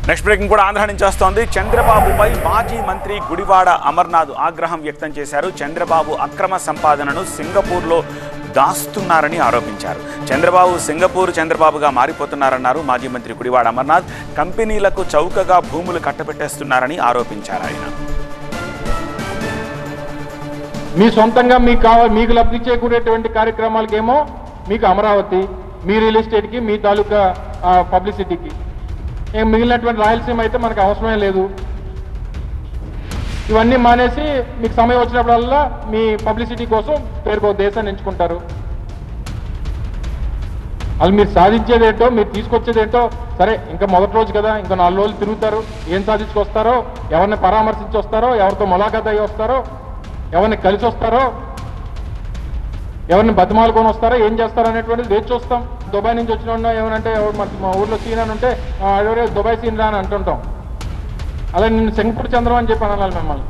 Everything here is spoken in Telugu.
నెక్స్ట్ బ్రేకింగ్ కూడా ఆంధ్ర నుంచి వస్తోంది. చంద్రబాబుపై మాజీ మంత్రి గుడివాడ అమర్నాథ్ ఆగ్రహం వ్యక్తం చేశారు. చంద్రబాబు అక్రమ సంపాదనను సింగపూర్లో దాస్తున్నారని ఆరోపించారు. చంద్రబాబుగా మారిపోతున్నారన్నారు మాజీ మంత్రి గుడివాడ అమర్నాథ్. కంపెనీలకు చౌకగా భూములు కట్టబెట్టేస్తున్నారని ఆరోపించారు ఆయన. మీ సొంతంగా మీకు లబ్ధి చేకూరేటువంటి కార్యక్రమాలకేమో మీకు అమరావతి, మీ రియల్ ఎస్టేట్కి, మీ తాలూకా పబ్లిసిటీకి, మిగిలినటువంటి రాయలసీమ అయితే మనకు అవసరమే లేదు. ఇవన్నీ మానేసి మీకు సమయం వచ్చినప్పుడల్లా మీ పబ్లిసిటీ కోసం పేరుకో దేశాన్ని ఎంచుకుంటారు. అది మీరు సాధించేదేంటో, మీరు తీసుకొచ్చేదేంటో సరే, ఇంకా మొదటి రోజు కదా, ఇంకా 4 రోజులు తిరుగుతారు. ఏం సాధించుకొస్తారో, ఎవరిని పరామర్శించి వస్తారో, ఎవరితో ములాఖాత్ అయ్యి వస్తారో, ఎవరిని కలిసి వస్తారో, ఎవరిని బతిమాలుకొని వస్తారో, ఏం చేస్తారో అనేటువంటిది వేచి చూస్తాం. దుబాయ్ నుంచి వచ్చిన ఏమనంటే మా ఊర్లో సీన్ అని ఉంటే దుబాయ్ సీన్ రా అని అంటుంటాం. అలా నేను సింగపూర్ చంద్రం అని చెప్పి అనాలి మిమ్మల్ని.